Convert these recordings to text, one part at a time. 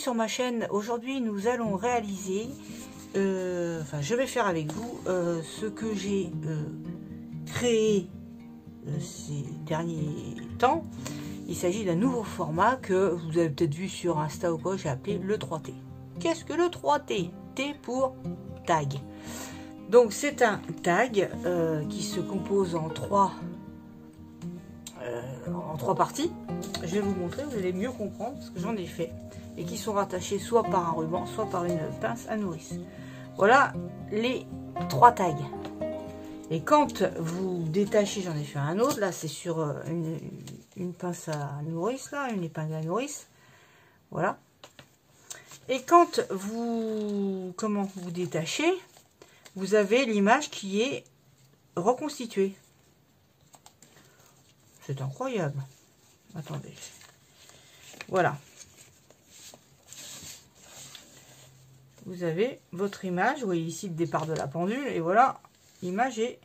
sur ma chaîne. Aujourd'hui nous allons réaliser, je vais faire avec vous ce que j'ai créé ces derniers temps. Il s'agit d'un nouveau format que vous avez peut-être vu sur Insta ou quoi, j'ai appelé le 3T. Qu'est-ce que le 3T? T pour tag. Donc c'est un tag qui se compose en trois parties. Je vais vous montrer, vous allez mieux comprendre parce que j'en ai fait. Et qui sont rattachés soit par un ruban, soit par une pince à nourrice. Voilà les trois tags. Et quand vous détachez, j'en ai fait un autre, là c'est sur une pince à nourrice, là, une épingle à nourrice. Voilà. Et quand vous détachez, vous avez l'image qui est reconstituée. C'est incroyable. Attendez. Voilà. Vous avez votre image. Vous voyez ici le départ de la pendule. Et voilà, l'image est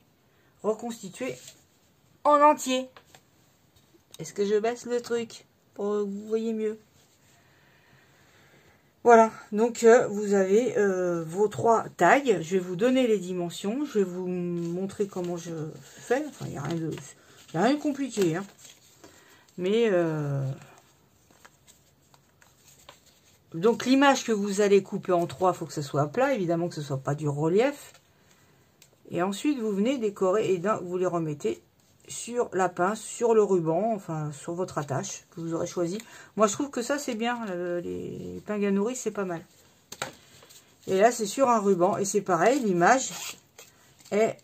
reconstituée en entier. Est-ce que je baisse le truc pour que vous voyez mieux? Voilà, donc vous avez vos trois tags. Je vais vous donner les dimensions. Je vais vous montrer comment je fais. Enfin, il n'y a rien de compliqué. Hein. Mais donc l'image que vous allez couper en trois, il faut que ce soit plat. Évidemment que ce ne soit pas du relief. Et ensuite, vous venez décorer et vous les remettez sur la pince, sur le ruban, enfin sur votre attache que vous aurez choisi. Moi je trouve que ça c'est bien, les épingles à nourrice c'est pas mal. Et là c'est sur un ruban et c'est pareil, l'image est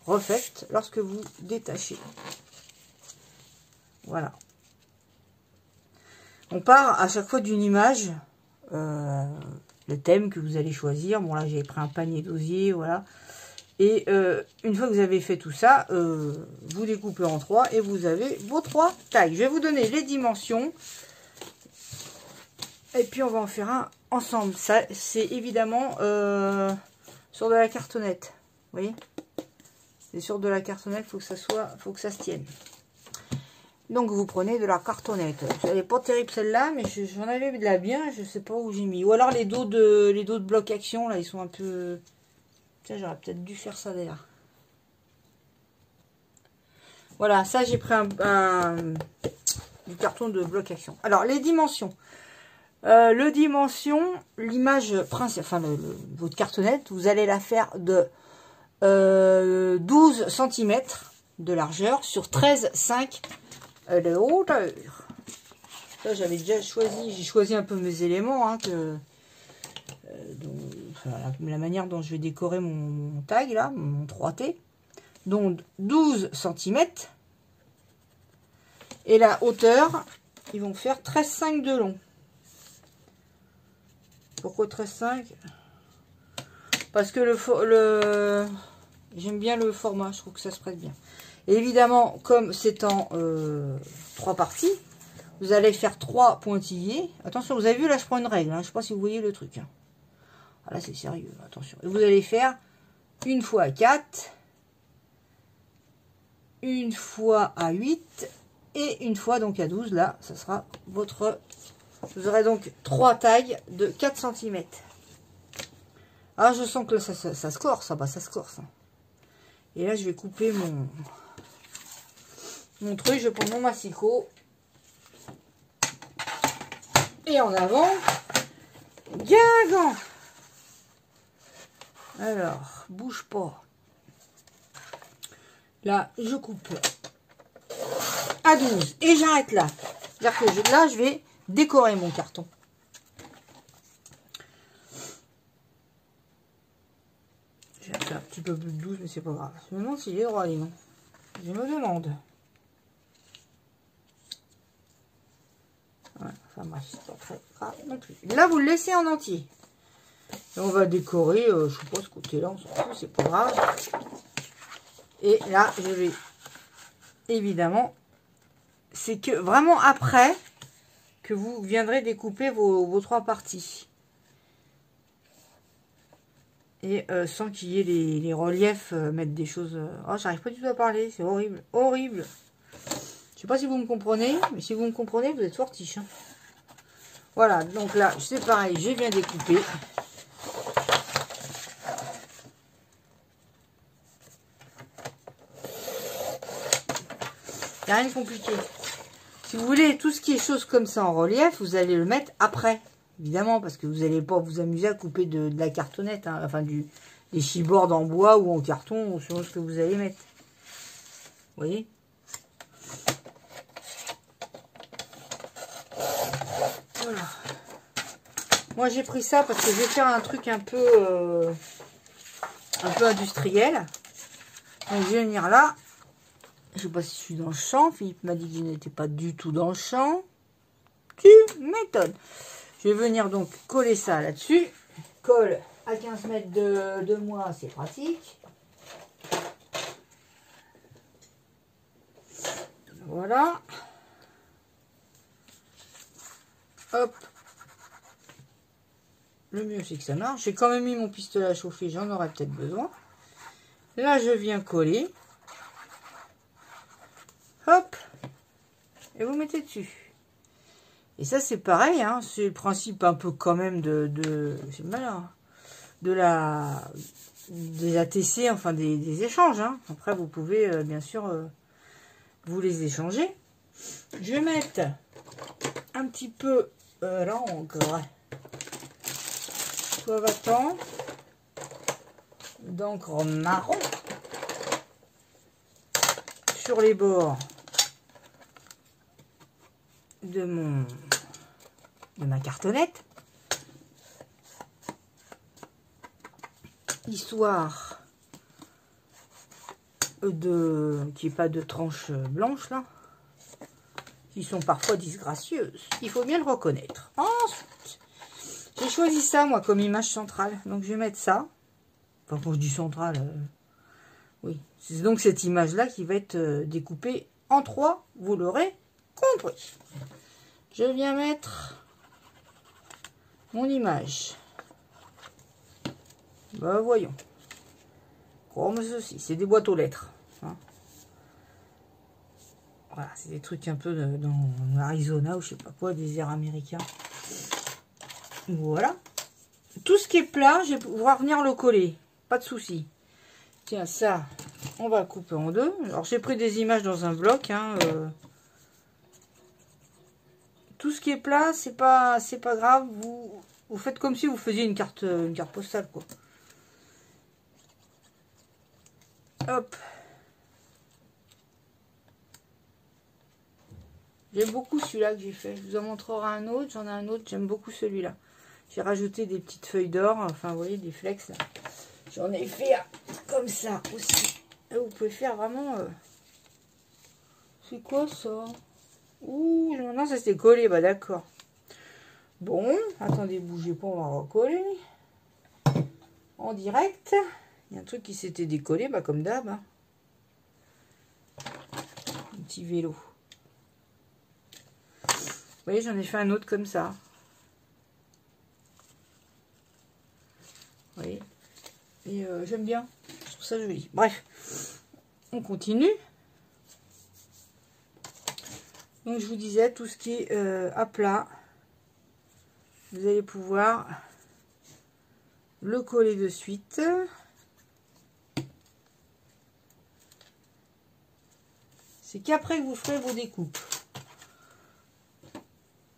refaite lorsque vous détachez. Voilà. On part à chaque fois d'une image, le thème que vous allez choisir. Bon là j'ai pris un panier d'osier, voilà. Et une fois que vous avez fait tout ça, vous découpez en trois et vous avez vos trois tailles. Je vais vous donner les dimensions. Et puis on va en faire un ensemble. Ça, c'est évidemment sur de la cartonnette. Vous voyez? C'est sur de la cartonnette, faut que ça se tienne. Donc vous prenez de la cartonnette. Elle n'est pas terrible celle-là, mais j'en avais de la bien, je sais pas où j'ai mis. Ou alors les dos de bloc action, là, ils sont un peu... J'aurais peut-être dû faire ça d'ailleurs. Voilà, ça j'ai pris du carton de bloc action. Alors les dimensions. L'image principale, enfin votre cartonnette, vous allez la faire de 12 cm de largeur sur 13,5 de hauteur. Ça j'avais déjà choisi, j'ai choisi un peu mes éléments, hein, la manière dont je vais décorer mon tag là, mon 3T. Donc 12 cm. Et la hauteur, ils vont faire 13,5 de long. Pourquoi 13,5? Parce que j'aime bien le format, je trouve que ça se prête bien. Et évidemment, comme c'est en 3 parties, vous allez faire 3 pointillés. Attention, vous avez vu là, je prends une règle, hein, je ne sais pas si vous voyez le truc. Hein. Ah, là, c'est sérieux, attention. Et vous allez faire une fois à 4, une fois à 8 et une fois donc à 12. Là, ça sera votre... Vous aurez donc 3 tailles de 4 cm. Ah, je sens que là, ça se corse. Bah, ça se corse. Et là, je vais couper mon truc. Je prends mon massicot. Et en avant, Guingamp. Alors, bouge pas. Là, je coupe à 12 et j'arrête là. C'est-à-dire que là, je vais décorer mon carton. J'ai fait un petit peu plus de 12, mais c'est pas grave. Je me demande s'il est droit, non. Je me demande. Ouais, enfin bref, c'est pas très grave non plus. Là, vous le laissez en entier. Et on va décorer, je sais pas, ce côté-là, on s'en fout, c'est pas grave. Et là, je vais, évidemment, c'est que vraiment après que vous viendrez découper vos 3 parties. Et sans qu'il y ait les reliefs, mettre des choses... Oh, j'arrive pas du tout à parler, c'est horrible, horrible. Je sais pas si vous me comprenez, mais si vous me comprenez, vous êtes fortiche. Hein. Voilà, donc là, c'est pareil, j'ai bien découpé. Il n'y a rien de compliqué. Si vous voulez tout ce qui est choses comme ça en relief, vous allez le mettre après. Évidemment, parce que vous n'allez pas vous amuser à couper de la cartonnette. Hein, enfin, des chipboards en bois ou en carton, ou selon ce que vous allez mettre. Vous voyez? Voilà. Moi, j'ai pris ça parce que je vais faire un truc un peu industriel. Donc, je vais venir là. Je sais pas si je suis dans le champ. Philippe m'a dit que je n'étais pas du tout dans le champ. Tu m'étonnes. Je vais venir donc coller ça là-dessus. Colle à 15 mètres de moi, c'est pratique. Voilà. Hop. Le mieux, c'est que ça marche. J'ai quand même mis mon pistolet à chauffer. J'en aurais peut-être besoin. Là, je viens coller. Hop. Et vous mettez dessus. Et ça, c'est pareil. Hein, c'est le principe un peu quand même c'est malin. Des ATC, enfin des échanges. Hein. Après, vous pouvez, bien sûr, vous les échanger. Je vais mettre un petit peu l'encre. Soit va-t'en. D'encre marron. Sur les bords de ma cartonnette, histoire qu'il n'y ait pas de tranches blanches là, qui sont parfois disgracieuses, il faut bien le reconnaître. Ensuite, j'ai choisi ça moi comme image centrale, donc je vais mettre ça, enfin quand je dis centrale, oui, c'est donc cette image là qui va être découpée en 3, vous l'aurez compris. Je viens mettre mon image. Ben voyons. Comme ceci. C'est des boîtes aux lettres. Hein. Voilà, c'est des trucs un peu dans l'Arizona ou je sais pas quoi, des airs américains. Voilà. Tout ce qui est plat, je vais pouvoir venir le coller. Pas de souci. Tiens, ça, on va le couper en deux. Alors j'ai pris des images dans un bloc. Hein, tout ce qui est plat, c'est pas grave. Vous faites comme si vous faisiez une carte postale, quoi. Hop. J'aime beaucoup celui-là que j'ai fait. Je vous en montrerai un autre. J'en ai un autre. J'aime beaucoup celui-là. J'ai rajouté des petites feuilles d'or. Enfin, vous voyez, des flex. J'en ai fait comme ça aussi. Et vous pouvez faire vraiment... C'est quoi ça? Ouh, non, ça c'était collé. Bah d'accord. Bon, attendez, bougez pas, on va recoller. En direct. Il y a un truc qui s'était décollé, bah comme d'hab. Hein. Un petit vélo. Vous voyez, j'en ai fait un autre comme ça. Vous voyez. Et j'aime bien. Je trouve ça joli. Bref, on continue. Donc je vous disais, tout ce qui est à plat, vous allez pouvoir le coller de suite. C'est qu'après que vous ferez vos découpes.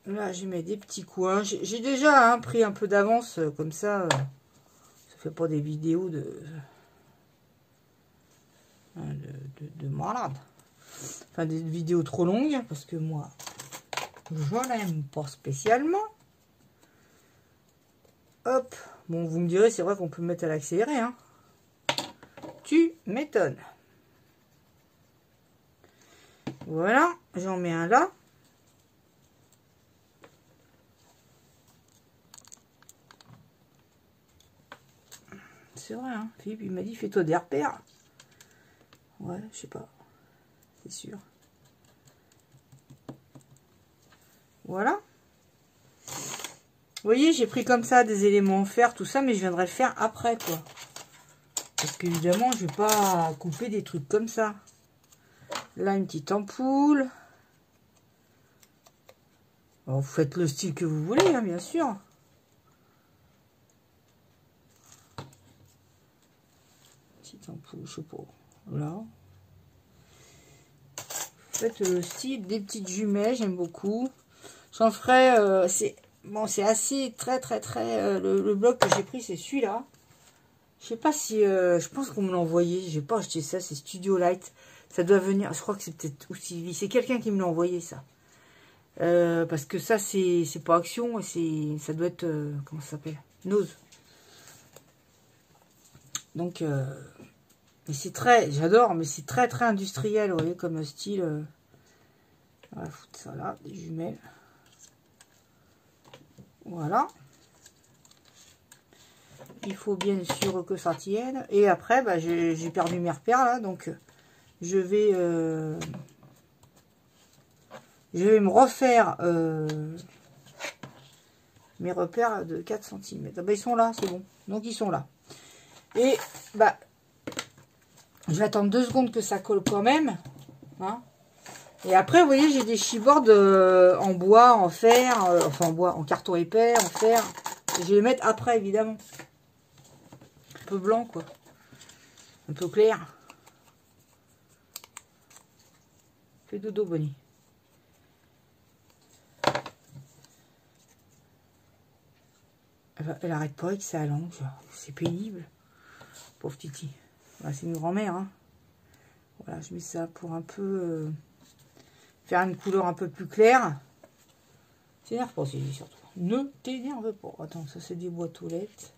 Là, je mets des petits coins. J'ai déjà pris un peu d'avance, comme ça. Ça fait pas des vidéos de malade. Enfin, des vidéos trop longues, parce que moi, je n'aime pas spécialement. Hop. Bon, vous me direz, c'est vrai qu'on peut mettre à l'accéléré. Hein. Tu m'étonnes. Voilà, j'en mets un là. C'est vrai, hein. Philippe, il m'a dit, fais-toi des repères. Ouais, je sais pas. C'est sûr. Voilà. Vous voyez, j'ai pris comme ça des éléments en fer, tout ça, mais je viendrai le faire après, quoi. Parce qu'évidemment, je vais pas couper des trucs comme ça. Là, une petite ampoule. Alors, vous faites le style que vous voulez, hein, bien sûr. Petite ampoule, je sais pas. Voilà. Faites le style des petites jumelles, j'aime beaucoup. J'en ferai, c'est bon, c'est assez très le bloc que j'ai pris, c'est celui-là. Je sais pas si, je pense qu'on me l'a envoyé. J'ai pas acheté ça, c'est Studio Light. Ça doit venir, je crois que c'est peut-être aussi, c'est quelqu'un qui me l'a envoyé ça. Parce que ça c'est pas Action, ça doit être, comment ça s'appelle, Nose. Donc, mais c'est très, j'adore, mais c'est très industriel, vous voyez, comme style. On va foutre ça là, des jumelles. Voilà. Il faut bien sûr que ça tienne. Et après, bah, j'ai perdu mes repères là, donc je vais me refaire mes repères de 4 cm. Ah, bah, ils sont là, c'est bon. Donc ils sont là. Et bah, je vais attendre 2 secondes que ça colle quand même. Hein. Et après, vous voyez, j'ai des chipboards en bois, en fer, enfin en bois, en carton épais, en fer. Et je vais les mettre après, évidemment. Un peu blanc, quoi. Un peu clair. Fais dodo, Bonnie. Elle arrête pas avec sa langue. C'est pénible. Pauvre Titi. Voilà, c'est une grand-mère. Hein. Voilà, je mets ça pour un peu... faire une couleur un peu plus claire. T'énerve pas, c'est surtout. Ne t'énerve pas. Attends, ça c'est des boîtes aux lettres.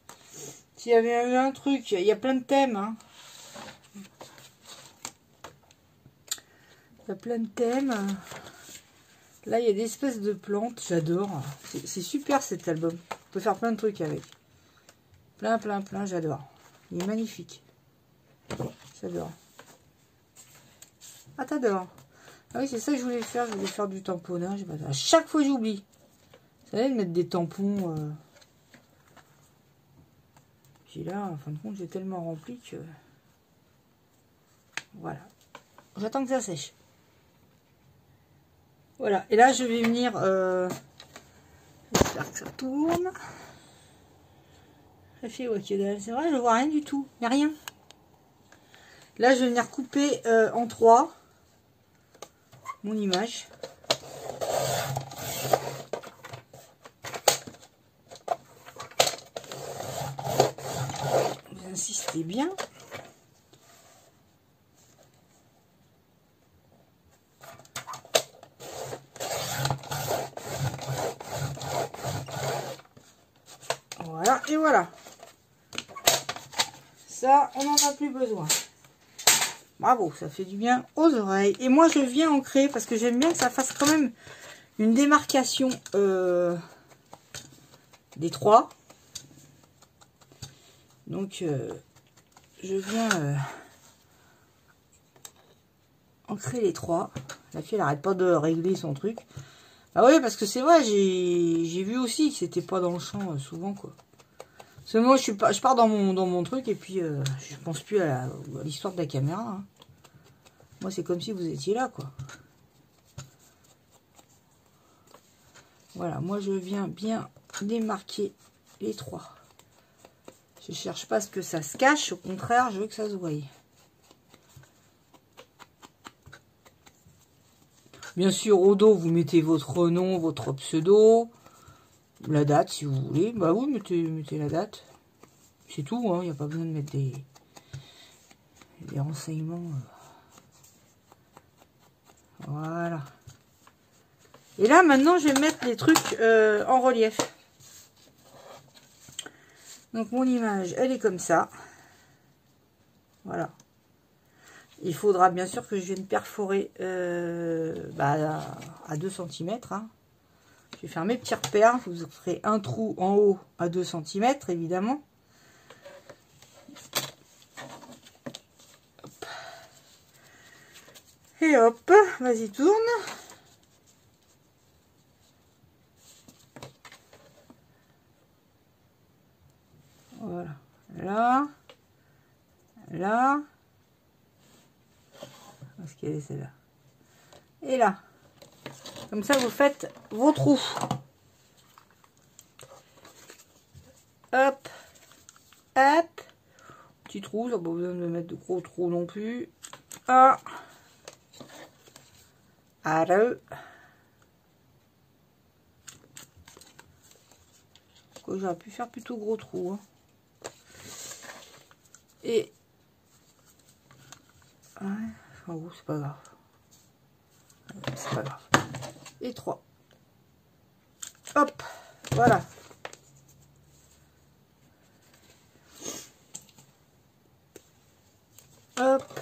S'il y avait eu un truc, il y a plein de thèmes. Hein. Il y a plein de thèmes. Là, il y a des espèces de plantes. J'adore. C'est super cet album. On peut faire plein de trucs avec. Plein, j'adore. Il est magnifique. J'adore. Ah, t'adores. Ah oui, c'est ça que je voulais faire. Je voulais faire du tamponnage. À chaque fois, j'oublie. Vous savez, de mettre des tampons. Puis là, en fin de compte, j'ai tellement rempli que... Voilà. J'attends que ça sèche. Voilà. Et là, je vais venir... J'espère que ça tourne. Ça fait ouais, que dalle. C'est vrai, je vois rien du tout. Il n'y a rien. Là, je vais venir couper en 3 mon image. Vous insistez bien. Voilà, et voilà. Ça, on n'en a plus besoin. Bravo, ça fait du bien aux oreilles. Et moi, je viens ancrer parce que j'aime bien que ça fasse quand même une démarcation des 3. Donc, je viens ancrer les 3. La fille, elle n'arrête pas de régler son truc. Ah oui, parce que c'est vrai, j'ai vu aussi que c'était pas dans le champ souvent, quoi. Parce que moi, je pars dans mon truc et puis je pense plus à l'histoire de la caméra. Hein. Moi, c'est comme si vous étiez là, quoi. Voilà, moi, je viens bien démarquer les 3. Je cherche pas à ce que ça se cache. Au contraire, je veux que ça se voie. Bien sûr, au dos, vous mettez votre nom, votre pseudo, la date, si vous voulez. Bah oui, mettez la date. C'est tout, hein. Il n'y a pas besoin de mettre des renseignements. Voilà. Et là, maintenant, je vais mettre les trucs en relief. Donc, mon image, elle est comme ça. Voilà. Il faudra bien sûr que je vienne perforer à 2 cm. Hein. Je vais faire mes petits repères. Vous ferez un trou en haut à 2 cm, évidemment. Hop. Et hop, vas-y, tourne. Voilà. Là. Là. Où est-ce qu'elle est celle-là? Et là. Comme ça, vous faites vos trous. Hop. Hop. Petit trou, ça n'a pas besoin de mettre de gros trous non plus. Ah. Alors. J'aurais pu faire plutôt gros trous. Hein. Et. Ouais. Enfin, bon, c'est pas grave. C'est pas grave. Et 3. Hop. Voilà. Hop.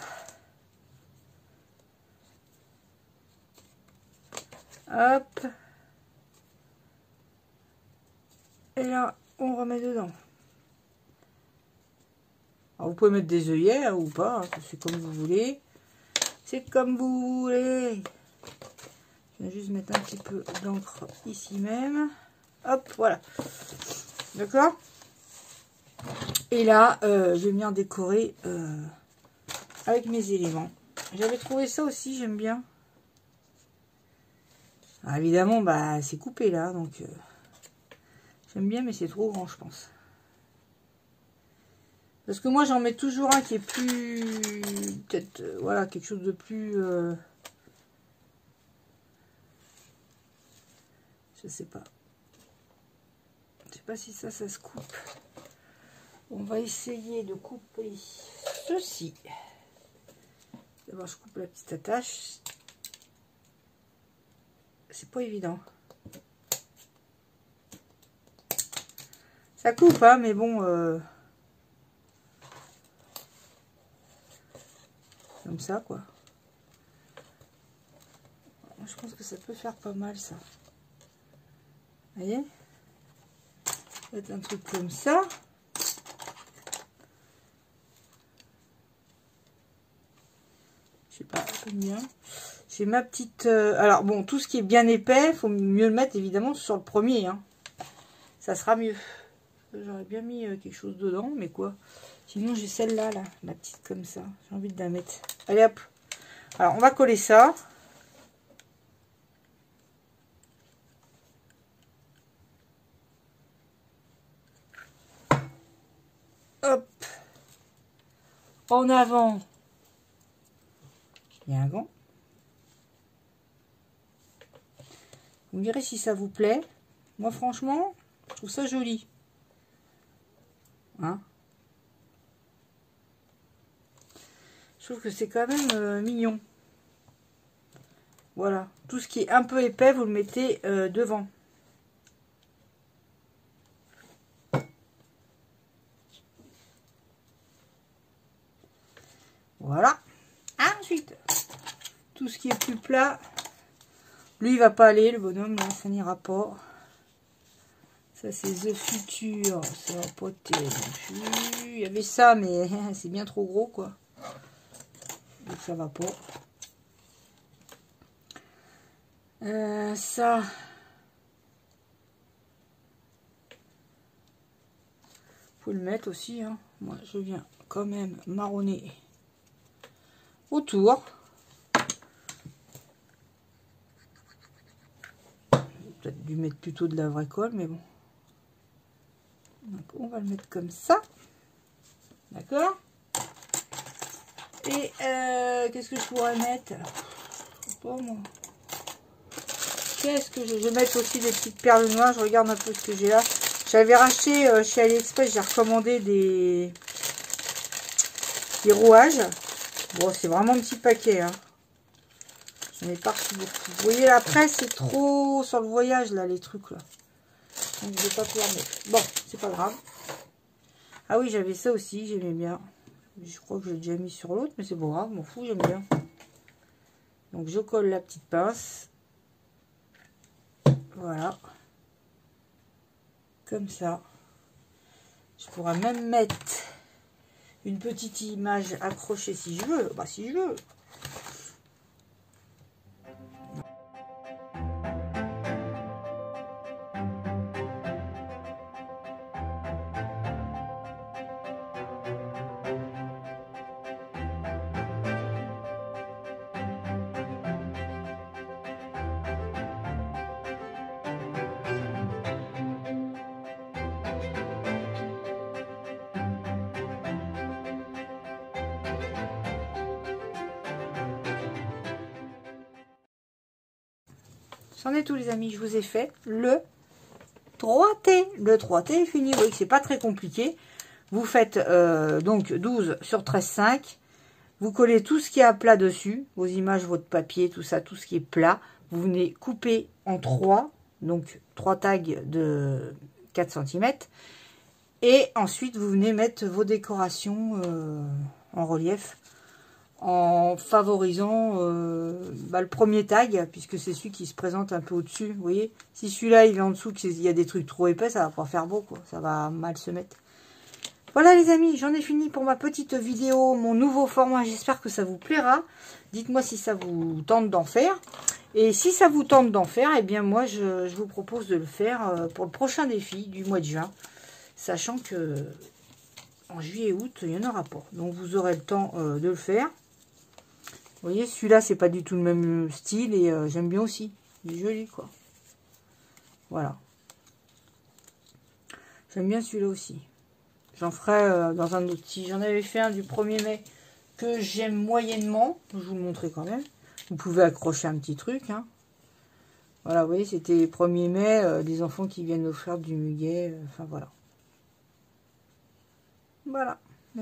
Hop. Et là, on remet dedans. Alors, vous pouvez mettre des œillets hein, ou pas. Hein, c'est comme vous voulez. C'est comme vous voulez. Je vais juste mettre un petit peu d'encre ici même. Hop, voilà. D'accord? Et là, je vais venir décorer avec mes éléments. J'avais trouvé ça aussi, j'aime bien. Alors, évidemment, bah, c'est coupé là, donc j'aime bien, mais c'est trop grand, je pense. Parce que moi, j'en mets toujours un qui est plus... Peut-être, voilà, quelque chose de plus... Je sais pas. Je sais pas si ça se coupe. On va essayer de couper ceci. D'abord, je coupe la petite attache. C'est pas évident. Ça coupe, hein, mais bon... Comme ça, quoi. Je pense que ça peut faire pas mal, ça. Vous voyez? Peut-être un truc comme ça. Je sais pas combien. J'ai ma petite... alors, bon, tout ce qui est bien épais, il faut mieux le mettre, évidemment, sur le premier. Hein. Ça sera mieux. J'aurais bien mis quelque chose dedans, mais quoi? Sinon, j'ai celle-là, là, la petite comme ça. J'ai envie de la mettre. Allez, hop. Alors, on va coller ça. Hop. En avant. Il y a un gant. Vous me direz si ça vous plaît. Moi, franchement, je trouve ça joli. Hein? Je trouve que c'est quand même mignon. Voilà. Tout ce qui est un peu épais, vous le mettez devant. Voilà. Ensuite, tout ce qui est plus plat, lui, il va pas aller, le bonhomme, là, ça n'ira pas. Ça, c'est The Future. Ça va pas être non plus. Il y avait ça, mais c'est bien trop gros, quoi. Donc, ça va pas. Ça. Faut le mettre aussi. Hein. Moi, je viens quand même marronner autour. Peut-être dû mettre plutôt de la vraie colle, mais bon. Donc, on va le mettre comme ça. D'accord. Et qu'est-ce que je pourrais mettre? Je sais pas, moi. Qu'est-ce que je vais mettre aussi des petites perles noires. Je regarde un peu ce que j'ai là. J'avais racheté chez AliExpress, j'ai recommandé des rouages. Bon, c'est vraiment un petit paquet. Hein. J'en ai pas reçu beaucoup. Vous voyez, après, c'est trop sur le voyage, là, les trucs, là. Donc, je vais pas pouvoir mettre. Bon, c'est pas grave. Ah oui, j'avais ça aussi, j'aimais bien. Je crois que je l'ai déjà mis sur l'autre, mais c'est bon, grave, m'en fous, j'aime bien. Donc, je colle la petite pince. Voilà. Comme ça. Je pourrais même mettre une petite image accrochée si je veux. Bah, si je veux. c'en est tout les amis. Je vous ai fait le 3T. Le 3T est fini. Vous voyez que c'est pas très compliqué. Vous faites donc 12 sur 13,5. Vous collez tout ce qui est à plat dessus. Vos images, votre papier, tout ça, tout ce qui est plat. Vous venez couper en 3. Donc 3 tags de 4 cm. Et ensuite, vous venez mettre vos décorations en relief. En favorisant le premier tag, puisque c'est celui qui se présente un peu au-dessus. Vous voyez, si celui-là il est en dessous, qu'il y a des trucs trop épais, ça va pas faire beau, quoi. Ça va mal se mettre. Voilà les amis, j'en ai fini pour ma petite vidéo, mon nouveau format. J'espère que ça vous plaira. Dites-moi si ça vous tente d'en faire. Et si ça vous tente d'en faire, eh bien moi je vous propose de le faire pour le prochain défi du mois de juin. Sachant que en juillet et août, il n'y en aura pas. Donc vous aurez le temps de le faire. Vous voyez, celui-là, c'est pas du tout le même style et j'aime bien aussi. Il est joli, quoi. Voilà. J'aime bien celui-là aussi. J'en ferai dans un autre. Si j'en avais fait un du 1er mai que j'aime moyennement, je vous le montrer quand même. Vous pouvez accrocher un petit truc. Hein. Voilà, vous voyez, c'était 1er mai, des enfants qui viennent offrir du muguet. Enfin, voilà. Voilà.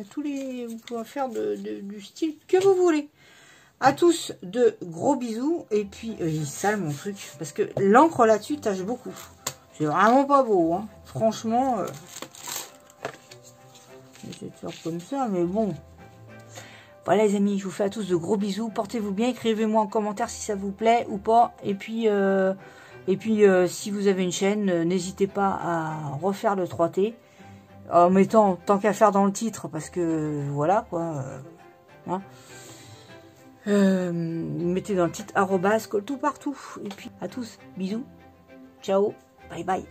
Tous les, vous pouvez faire du style que vous voulez. À tous, de gros bisous. Et puis, il est sale mon truc. Parce que l'encre là-dessus tache beaucoup. C'est vraiment pas beau. Hein. Franchement, je vais faire comme ça. Mais bon. Voilà les amis, je vous fais à tous de gros bisous. Portez-vous bien. Écrivez-moi en commentaire si ça vous plaît ou pas. Et puis si vous avez une chaîne, n'hésitez pas à refaire le 3T. En mettant tant qu'à faire dans le titre. Parce que voilà quoi. Hein. Mettez dans le titre arrobas, colle tout partout. Et puis à tous, bisous, ciao, bye bye.